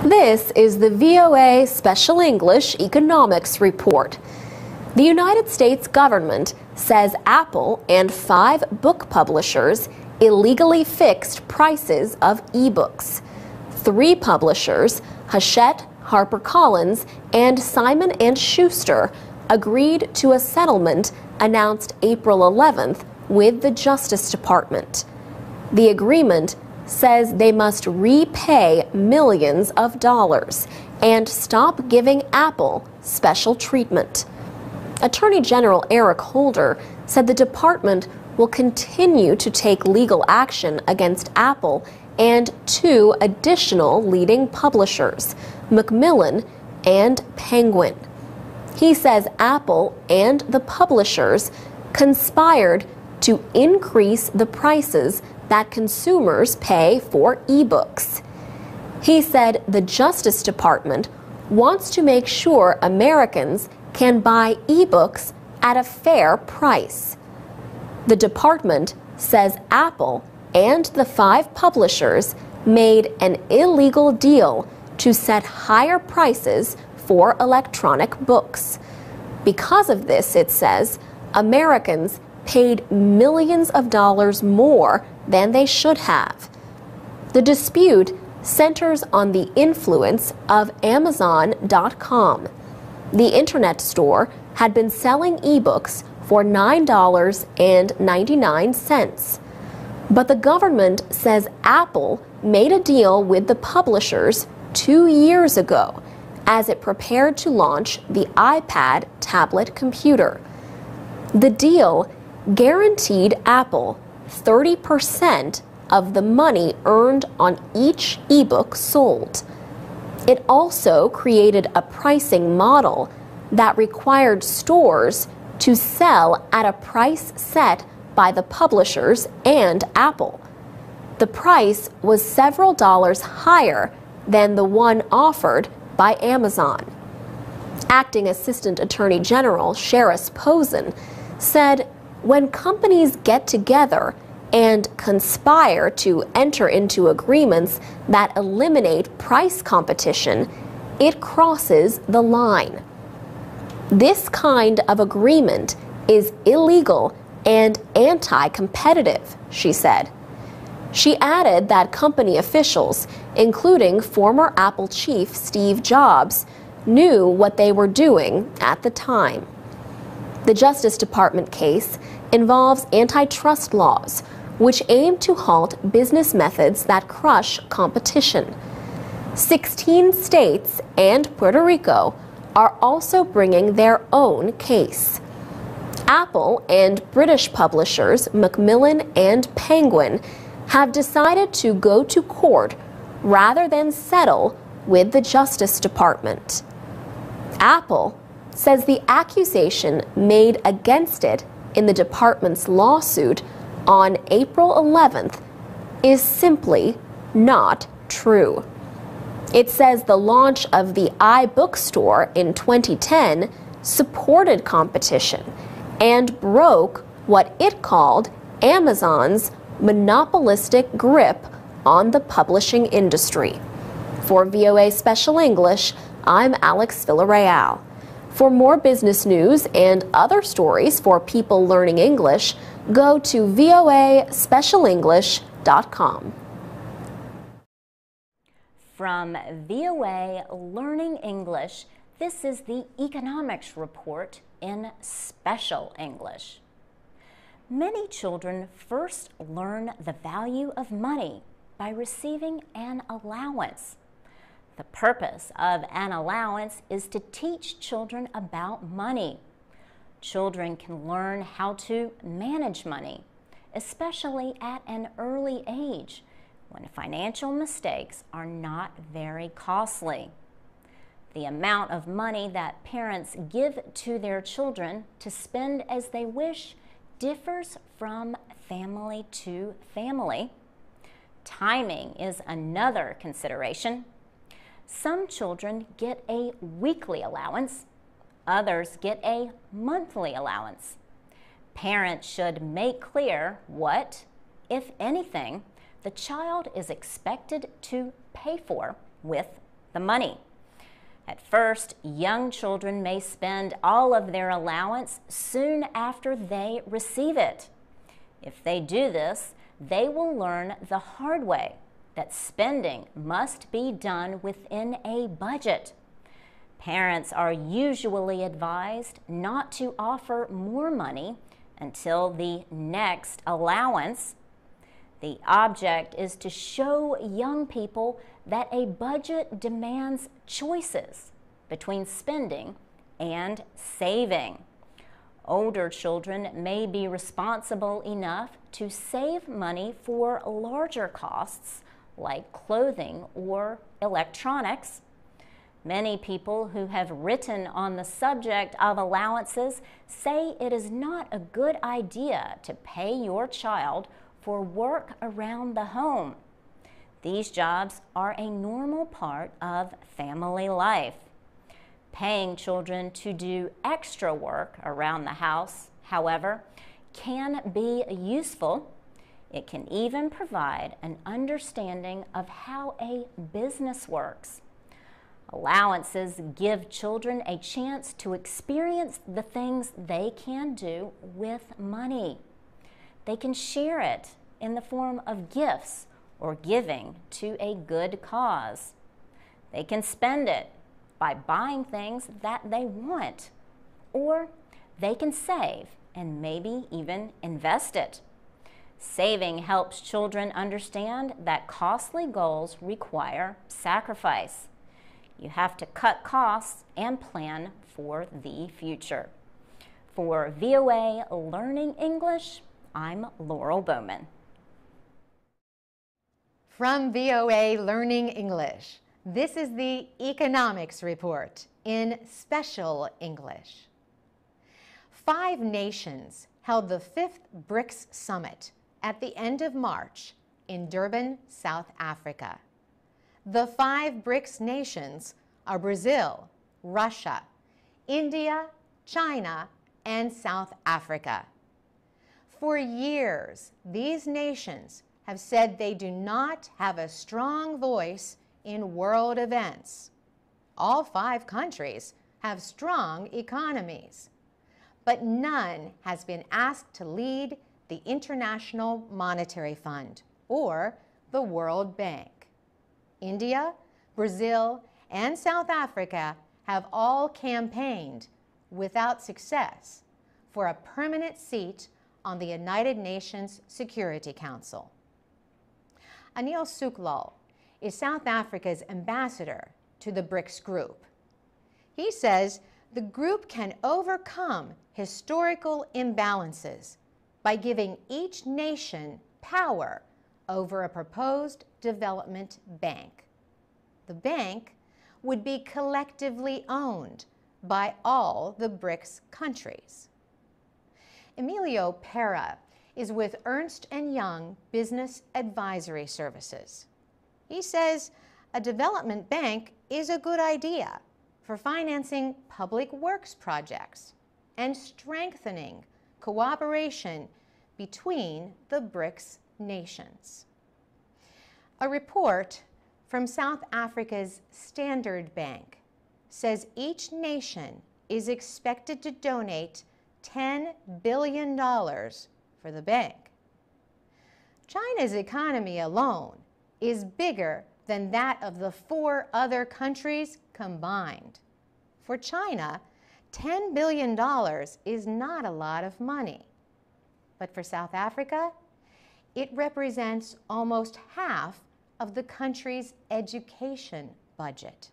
This is the VOA Special English Economics Report. The United States government says Apple and 5 book publishers illegally fixed prices of ebooks. 3 publishers, Hachette, HarperCollins, and Simon & Schuster, agreed to a settlement announced April 11th with the Justice Department. The agreement says they must repay millions of dollars and stop giving Apple special treatment. Attorney General Eric Holder said the department will continue to take legal action against Apple and 2 additional leading publishers, Macmillan and Penguin. He says Apple and the publishers conspired to increase the prices that consumers pay for ebooks. He said the Justice Department wants to make sure Americans can buy ebooks at a fair price. The department says Apple and the 5 publishers made an illegal deal to set higher prices for electronic books. Because of this, it says, Americans paid millions of dollars more than they should have. The dispute centers on the influence of Amazon.com. The internet store had been selling ebooks for $9.99. But the government says Apple made a deal with the publishers 2 years ago as it prepared to launch the iPad tablet computer. The deal guaranteed Apple 30% of the money earned on each ebook sold. It also created a pricing model that required stores to sell at a price set by the publishers and Apple. The price was several dollars higher than the one offered by Amazon. Acting Assistant Attorney General Sheris Posen said when companies get together and conspire to enter into agreements that eliminate price competition, it crosses the line. This kind of agreement is illegal and anti-competitive, she said. She added that company officials, including former Apple chief Steve Jobs, knew what they were doing at the time. The Justice Department case involves antitrust laws, which aim to halt business methods that crush competition. 16 states and Puerto Rico are also bringing their own case. Apple and British publishers Macmillan and Penguin have decided to go to court rather than settle with the Justice Department. Apple says the accusation made against it in the department's lawsuit on April 11th is simply not true. It says the launch of the iBookstore in 2010 supported competition and broke what it called Amazon's monopolistic grip on the publishing industry. For VOA Special English, I'm Alex Villarreal. For more business news and other stories for people learning English, go to voaspecialenglish.com. From VOA Learning English, this is the Economics Report in Special English. Many children first learn the value of money by receiving an allowance. The purpose of an allowance is to teach children about money. Children can learn how to manage money, especially at an early age, when financial mistakes are not very costly. The amount of money that parents give to their children to spend as they wish differs from family to family. Timing is another consideration. Some children get a weekly allowance, others get a monthly allowance. Parents should make clear what, if anything, the child is expected to pay for with the money. At first, young children may spend all of their allowance soon after they receive it. If they do this, they will learn the hard way that spending must be done within a budget. Parents are usually advised not to offer more money until the next allowance. The object is to show young people that a budget demands choices between spending and saving. Older children may be responsible enough to save money for larger costs like clothing or electronics. Many people who have written on the subject of allowances say it is not a good idea to pay your child for work around the home. These jobs are a normal part of family life. Paying children to do extra work around the house, however, can be useful. It can even provide an understanding of how a business works. Allowances give children a chance to experience the things they can do with money. They can share it in the form of gifts or giving to a good cause. They can spend it by buying things that they want, or they can save and maybe even invest it. Saving helps children understand that costly goals require sacrifice. You have to cut costs and plan for the future. For VOA Learning English, I'm Laurel Bowman. From VOA Learning English, this is the Economics Report in Special English. 5 nations held the 5th BRICS Summit at the end of March in Durban, South Africa. The 5 BRICS nations are Brazil, Russia, India, China, and South Africa. For years, these nations have said they do not have a strong voice in world events. All 5 countries have strong economies, but none has been asked to lead the International Monetary Fund or the World Bank. India, Brazil, and South Africa have all campaigned without success for a permanent seat on the United Nations Security Council. Anil Suklal is South Africa's ambassador to the BRICS group. He says the group can overcome historical imbalances by giving each nation power over a proposed development bank. The bank would be collectively owned by all the BRICS countries. Emilio Pera is with Ernst & Young Business Advisory Services. He says a development bank is a good idea for financing public works projects and strengthening cooperation between the BRICS nations. A report from South Africa's Standard Bank says each nation is expected to donate $10 billion for the bank. China's economy alone is bigger than that of the 4 other countries combined. For China, $10 billion is not a lot of money. But for South Africa, it represents almost half of the country's education budget.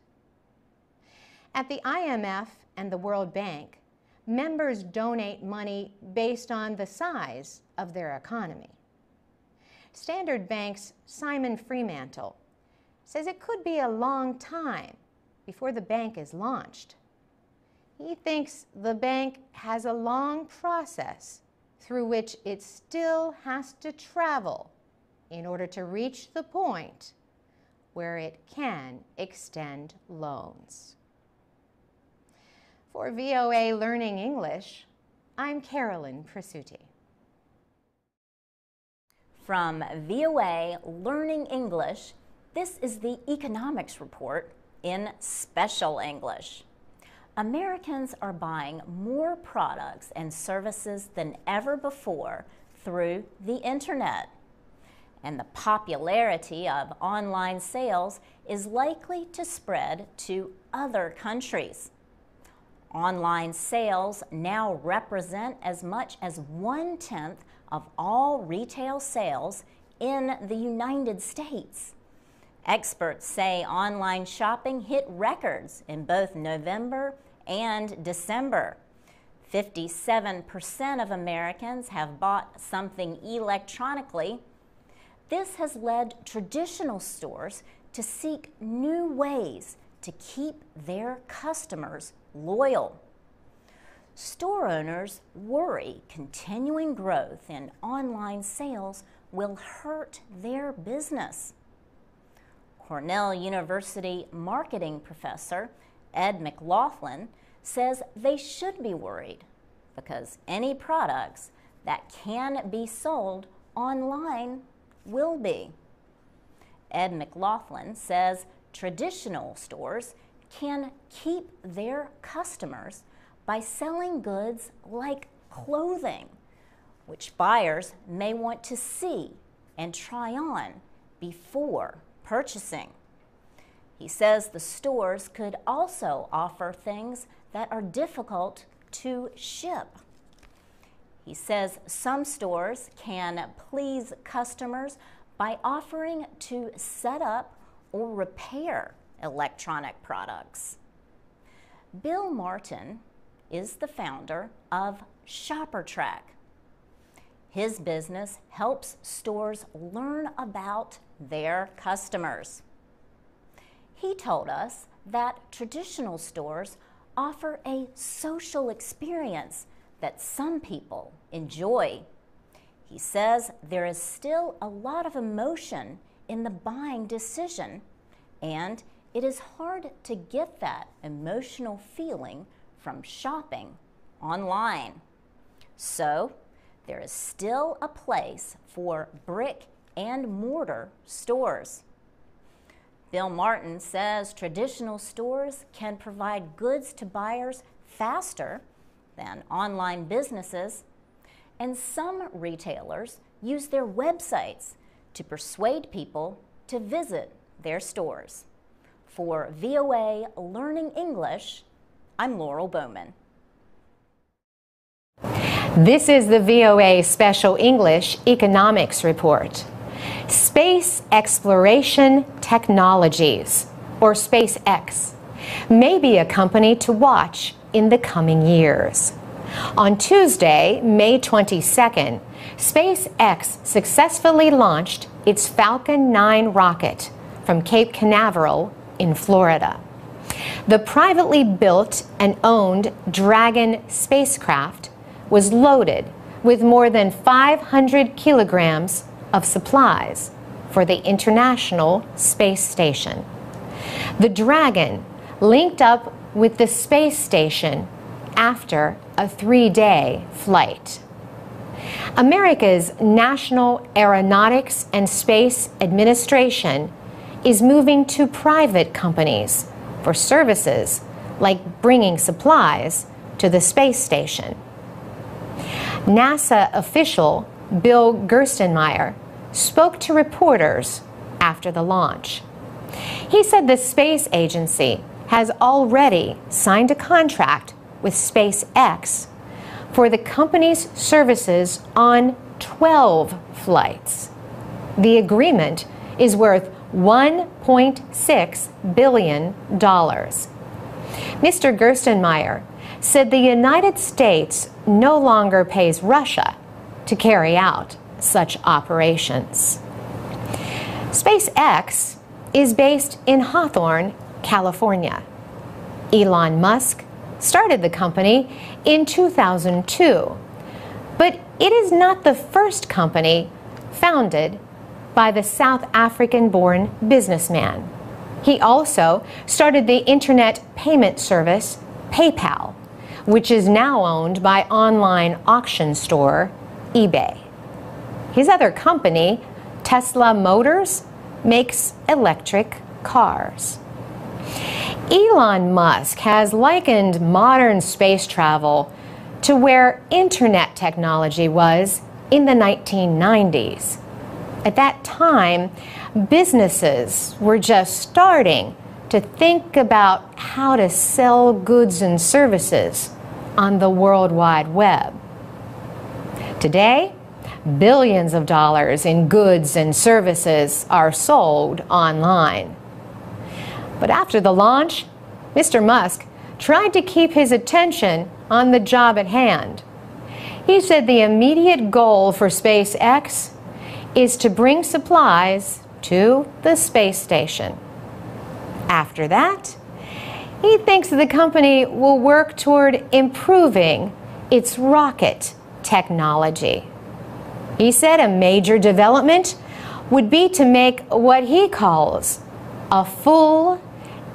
At the IMF and the World Bank, members donate money based on the size of their economy. Standard Bank's Simon Fremantle says it could be a long time before the bank is launched. He thinks the bank has a long process through which it still has to travel in order to reach the point where it can extend loans. For VOA Learning English, I'm Carolyn Presutti. From VOA Learning English, this is the Economics Report in Special English. Americans are buying more products and services than ever before through the internet. And the popularity of online sales is likely to spread to other countries. Online sales now represent as much as 1/10 of all retail sales in the United States. Experts say online shopping hit records in both November and December. 57% of Americans have bought something electronically. This has led traditional stores to seek new ways to keep their customers loyal. Store owners worry continuing growth in online sales will hurt their business. Cornell University marketing professor Ed McLaughlin says they should be worried because any products that can be sold online will be. Ed McLaughlin says traditional stores can keep their customers by selling goods like clothing, which buyers may want to see and try on before purchasing. He says the stores could also offer things that are difficult to ship. He says some stores can please customers by offering to set up or repair electronic products. Bill Martin is the founder of ShopperTrack. His business helps stores learn about their customers. He told us that traditional stores offer a social experience that some people enjoy. He says there is still a lot of emotion in the buying decision, and it is hard to get that emotional feeling from shopping online. So there is still a place for brick and mortar stores. Bill Martin says traditional stores can provide goods to buyers faster than online businesses, and some retailers use their websites to persuade people to visit their stores. For VOA Learning English, I'm Laurel Bowman. This is the VOA Special English Economics Report. Space Exploration Technologies, or SpaceX, may be a company to watch in the coming years. On Tuesday, May 22nd, SpaceX successfully launched its Falcon 9 rocket from Cape Canaveral in Florida. The privately built and owned Dragon spacecraft was loaded with more than 500 kilograms of supplies for the International Space Station. The Dragon linked up with the space station after a 3-day flight. America's National Aeronautics and Space Administration is moving to private companies for services like bringing supplies to the space station. NASA official Bill Gerstenmaier spoke to reporters after the launch. He said the space agency has already signed a contract with SpaceX for the company's services on 12 flights. The agreement is worth $1.6 billion. Mr. Gerstenmaier said the United States no longer pays Russia to carry out such operations. SpaceX is based in Hawthorne, California. Elon Musk started the company in 2002, but it is not the first company founded by the South African-born businessman. He also started the internet payment service PayPal, which is now owned by online auction store eBay. His other company, Tesla Motors, makes electric cars. Elon Musk has likened modern space travel to where internet technology was in the 1990s. At that time, businesses were just starting to think about how to sell goods and services on the World Wide Web. Today, billions of dollars in goods and services are sold online. But after the launch, Mr. Musk tried to keep his attention on the job at hand. He said the immediate goal for SpaceX is to bring supplies to the space station. After that, he thinks the company will work toward improving its rocket technology. He said a major development would be to make what he calls a full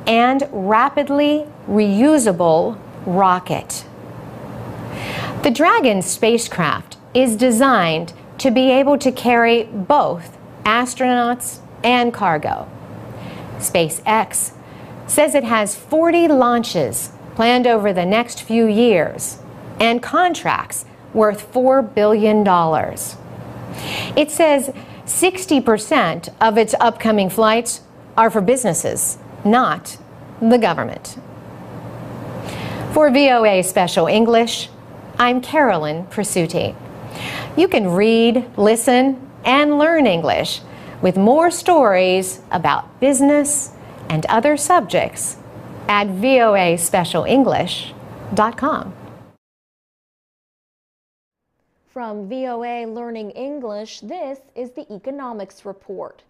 and rapidly reusable rocket. The Dragon spacecraft is designed to be able to carry both astronauts and cargo. SpaceX says it has 40 launches planned over the next few years and contracts worth $4 billion. It says 60% of its upcoming flights are for businesses, not the government. For VOA Special English, I'm Carolyn Presutti. You can read, listen, and learn English with more stories about business and other subjects at voaspecialenglish.com. From VOA Learning English, this is the Economics Report.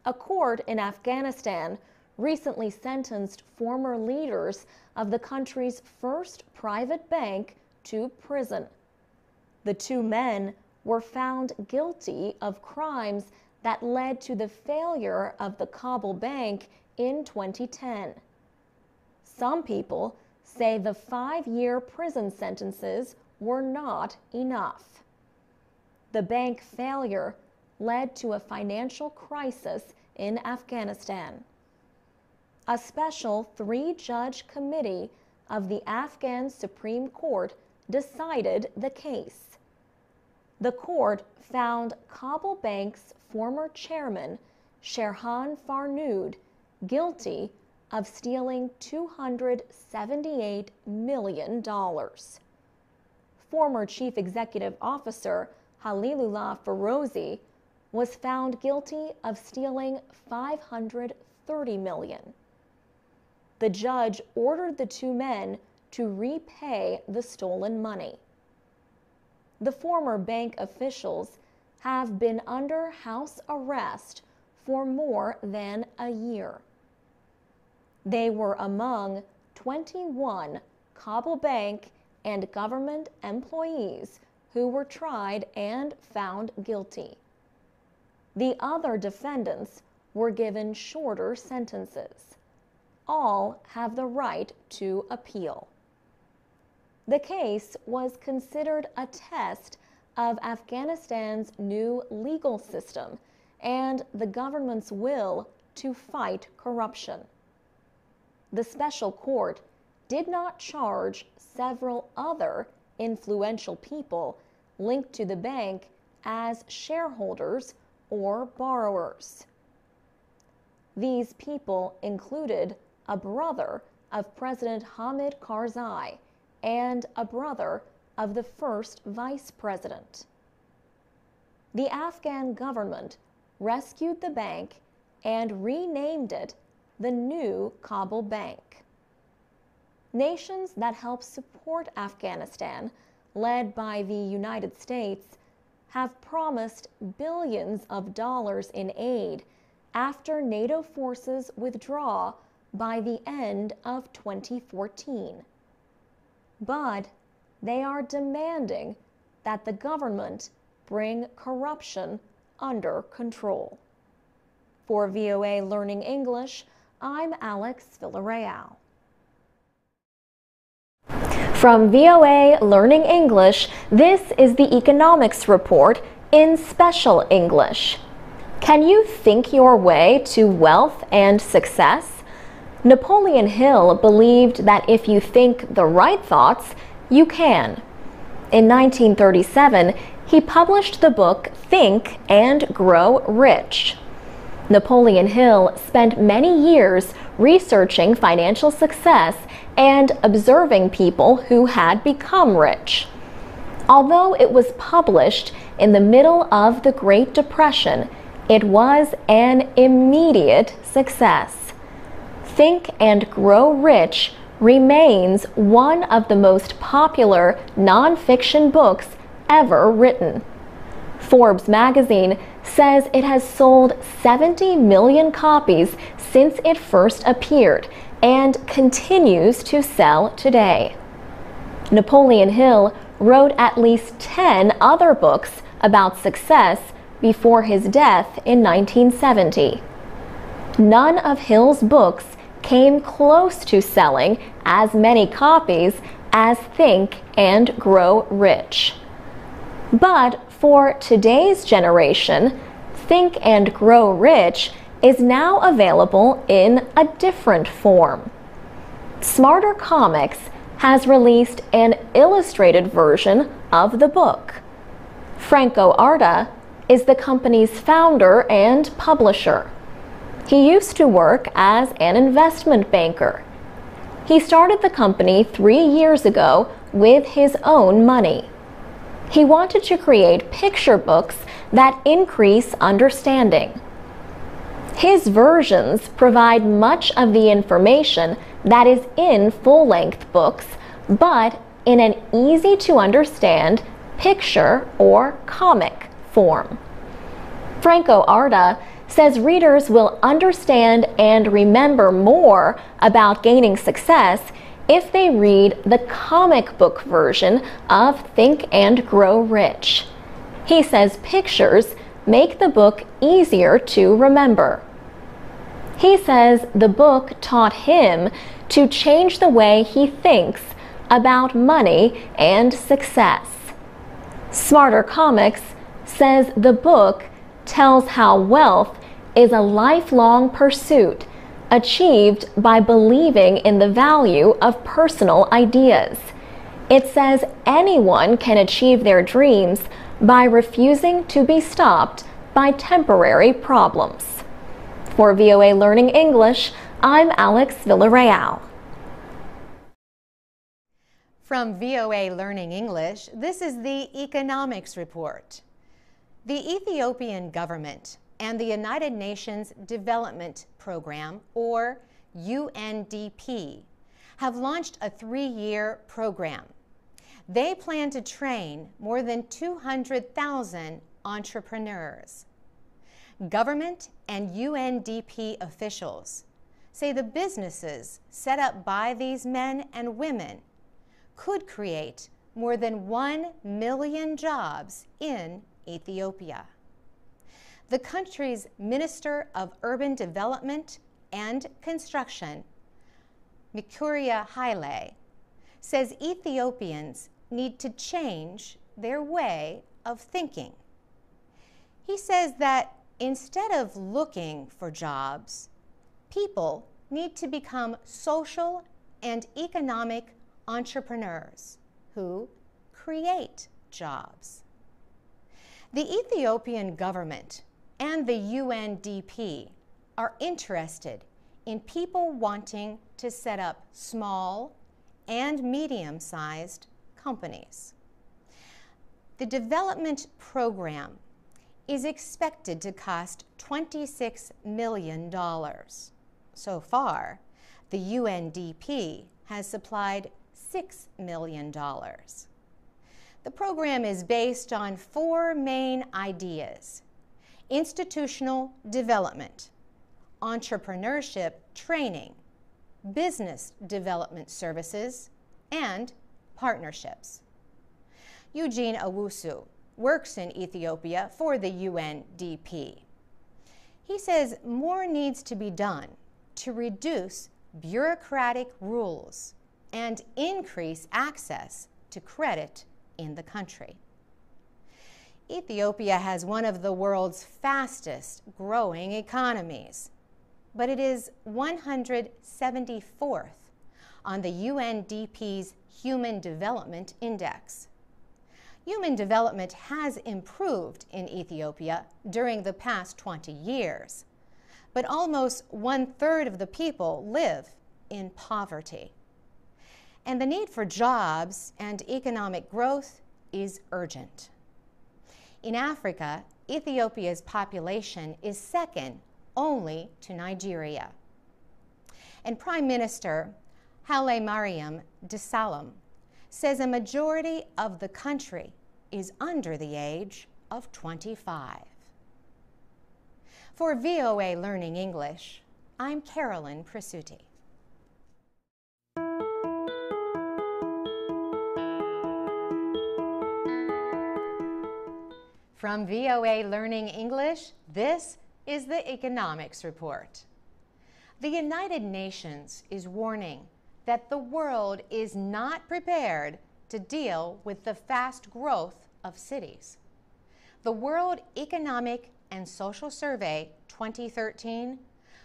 A court in Afghanistan recently sentenced former leaders of the country's first private bank to prison. The two men were found guilty of crimes that led to the failure of the Kabul bank in 2010. Some people say the 5-year prison sentences were not enough. The bank failure led to a financial crisis in Afghanistan. A special 3-judge committee of the Afghan Supreme Court decided the case. The court found Kabul Bank's former chairman, Sherhan Farnood, guilty of stealing $278 million. Former Chief Executive Officer Halilullah Ferozi was found guilty of stealing $530 million. The judge ordered the two men to repay the stolen money. The former bank officials have been under house arrest for more than a year. They were among 21 Kabul Bank and government employees who were tried and found guilty. The other defendants were given shorter sentences. All have the right to appeal. The case was considered a test of Afghanistan's new legal system and the government's will to fight corruption. The special court did not charge several other influential people linked to the bank as shareholders or borrowers. These people included a brother of President Hamid Karzai and a brother of the first vice president. The Afghan government rescued the bank and renamed it the new Kabul Bank. Nations that help support Afghanistan, led by the United States, have promised billions of dollars in aid after NATO forces withdraw by the end of 2014. But they are demanding that the government bring corruption under control. For VOA Learning English, I'm Alex Villarreal. From VOA Learning English, this is the Economics Report in Special English. Can you think your way to wealth and success? Napoleon Hill believed that if you think the right thoughts, you can. In 1937, he published the book Think and Grow Rich. Napoleon Hill spent many years researching financial success and observing people who had become rich. Although it was published in the middle of the Great Depression, it was an immediate success. Think and Grow Rich remains one of the most popular nonfiction books ever written. Forbes magazine says it has sold 70 million copies since it first appeared and continues to sell today. Napoleon Hill wrote at least 10 other books about success before his death in 1970. None of Hill's books came close to selling as many copies as Think and Grow Rich. But for today's generation, Think and Grow Rich is now available in a different form. Smarter Comics has released an illustrated version of the book. Franco Arda is the company's founder and publisher. He used to work as an investment banker. He started the company 3 years ago with his own money. He wanted to create picture books that increase understanding. His versions provide much of the information that is in full-length books, but in an easy-to-understand picture or comic form. Franco Arda says readers will understand and remember more about gaining success if they read the comic book version of Think and Grow Rich. He says pictures make the book easier to remember. He says the book taught him to change the way he thinks about money and success. Smarter Comics says the book tells how wealth is a lifelong pursuit achieved by believing in the value of personal ideas. It says anyone can achieve their dreams by refusing to be stopped by temporary problems. For VOA Learning English, I'm Alex Villarreal. From VOA Learning English, this is the Economics Report. The Ethiopian government and the United Nations Development Program, or UNDP, have launched a 3-year program. They plan to train more than 200,000 entrepreneurs. Government and UNDP officials say the businesses set up by these men and women could create more than 1 million jobs in Ethiopia. The country's Minister of Urban Development and Construction, Mikuria Haile, says Ethiopians need to change their way of thinking. He says that instead of looking for jobs, people need to become social and economic entrepreneurs who create jobs. The Ethiopian government and the UNDP are interested in people wanting to set up small and medium-sized companies. The development program is expected to cost $26 million. So far, the UNDP has supplied $6 million. The program is based on 4 main ideas: institutional development, entrepreneurship training, business development services, and partnerships. Eugene Owusu works in Ethiopia for the UNDP. He says more needs to be done to reduce bureaucratic rules and increase access to credit in the country. Ethiopia has one of the world's fastest growing economies. but it is 174th on the UNDP's Human Development Index. Human development has improved in Ethiopia during the past 20 years, but almost 1/3 of the people live in poverty. And the need for jobs and economic growth is urgent. In Africa, Ethiopia's population is second only to Nigeria. And Prime Minister Haile Mariam Desalegn says a majority of the country is under the age of 25. For VOA Learning English, I'm Carolyn Presutti. From VOA Learning English, this is the Economics Report. The United Nations is warning that the world is not prepared to deal with the fast growth of cities. The World Economic and Social Survey 2013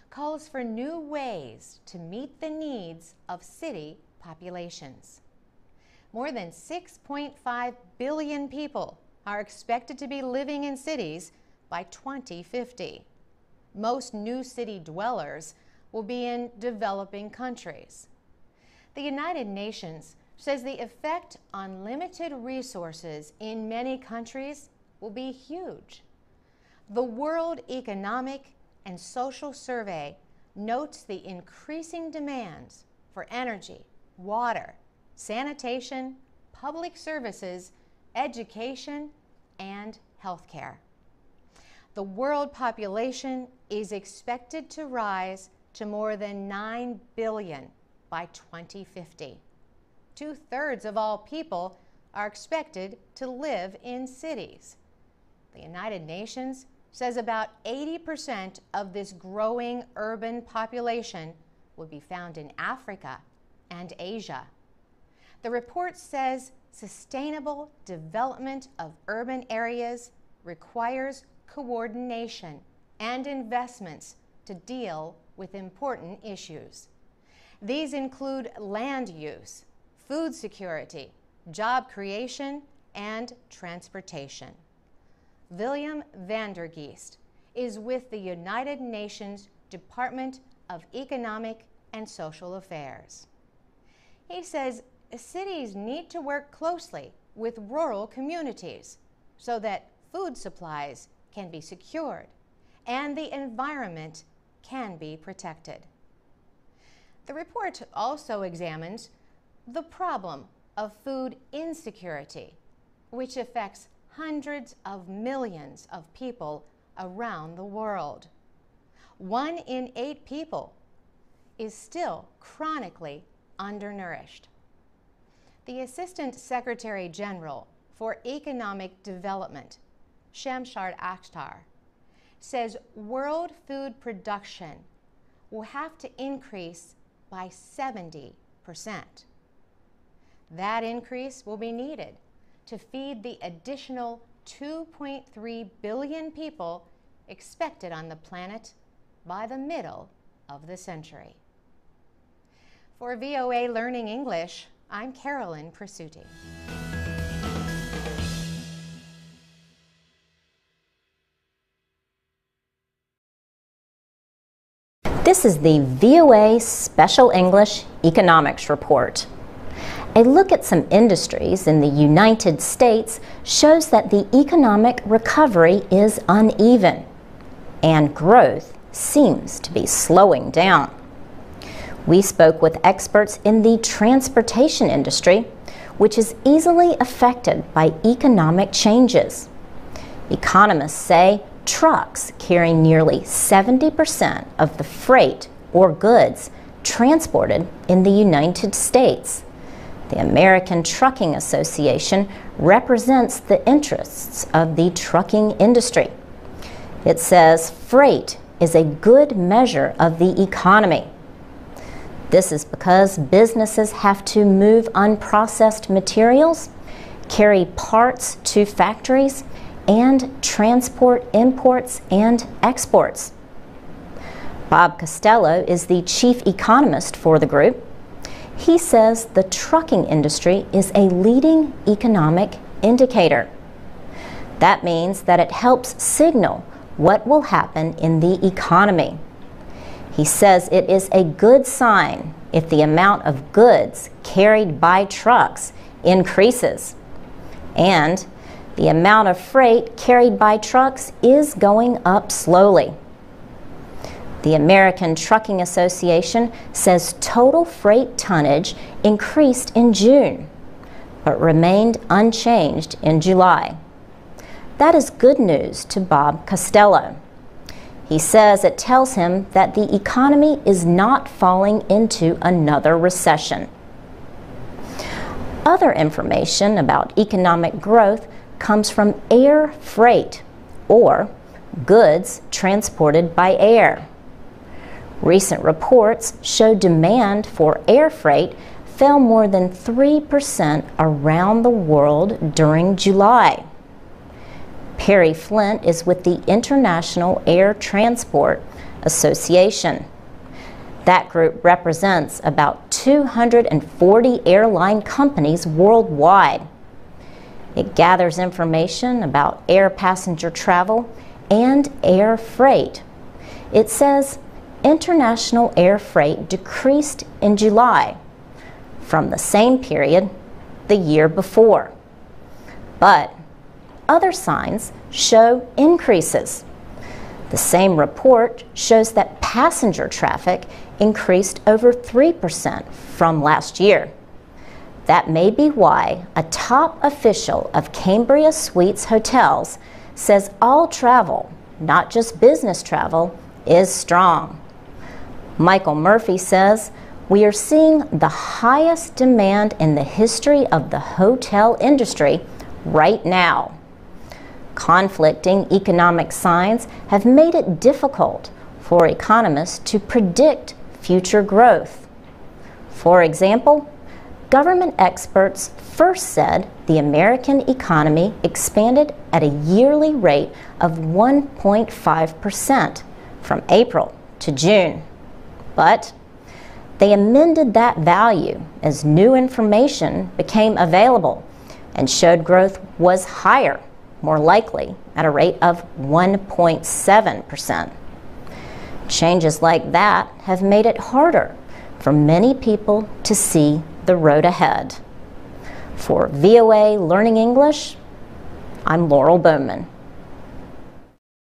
calls for new ways to meet the needs of city populations. More than 6.5 billion people are expected to be living in cities by 2050. Most new city dwellers will be in developing countries. The United Nations says the effect on limited resources in many countries will be huge. The World Economic and Social Survey notes the increasing demands for energy, water, sanitation, public services, education, and healthcare. The world population is expected to rise to more than 9 billion by 2050. 2/3 of all people are expected to live in cities. The United Nations says about 80% of this growing urban population will be found in Africa and Asia. The report says sustainable development of urban areas requires coordination and investments to deal with important issues. These include land use, food security, job creation, and transportation. William Vandergeest is with the United Nations Department of Economic and Social Affairs. He says cities need to work closely with rural communities so that food supplies can be secured and the environment can be protected. The report also examines the problem of food insecurity, which affects hundreds of millions of people around the world. 1 in 8 people is still chronically undernourished. The Assistant Secretary General for Economic Development, Shamshad Akhtar, says world food production will have to increase by 70%. That increase will be needed to feed the additional 2.3 billion people expected on the planet by the middle of the century. For VOA Learning English, I'm Carolyn Presutti. This is the VOA Special English Economics Report. A look at some industries in the United States shows that the economic recovery is uneven and growth seems to be slowing down. We spoke with experts in the transportation industry, which is easily affected by economic changes. Economists say trucks carry nearly 70% of the freight or goods transported in the United States. The American Trucking Association represents the interests of the trucking industry. It says freight is a good measure of the economy. This is because businesses have to move unprocessed materials, carry parts to factories, and transport imports and exports. Bob Costello is the chief economist for the group. He says the trucking industry is a leading economic indicator. That means that it helps signal what will happen in the economy. He says it is a good sign if the amount of goods carried by trucks increases, and the amount of freight carried by trucks is going up slowly. The American Trucking Association says total freight tonnage increased in June, but remained unchanged in July. That is good news to Bob Costello. He says it tells him that the economy is not falling into another recession. Other information about economic growth comes from air freight, or goods transported by air. Recent reports show demand for air freight fell more than 3% around the world during July. Perry Flint is with the International Air Transport Association. That group represents about 240 airline companies worldwide. It gathers information about air passenger travel and air freight. It says international air freight decreased in July from the same period the year before. But other signs show increases. The same report shows that passenger traffic increased over 3% from last year. That may be why a top official of Cambria Suites Hotels says all travel, not just business travel, is strong. Michael Murphy says, "We are seeing the highest demand in the history of the hotel industry right now." Conflicting economic signs have made it difficult for economists to predict future growth. For example, government experts first said the American economy expanded at a yearly rate of 1.5% from April to June. But they amended that value as new information became available and showed growth was higher, more likely at a rate of 1.7%. Changes like that have made it harder for many people to see the road ahead. For VOA Learning English, I'm Laurel Bowman.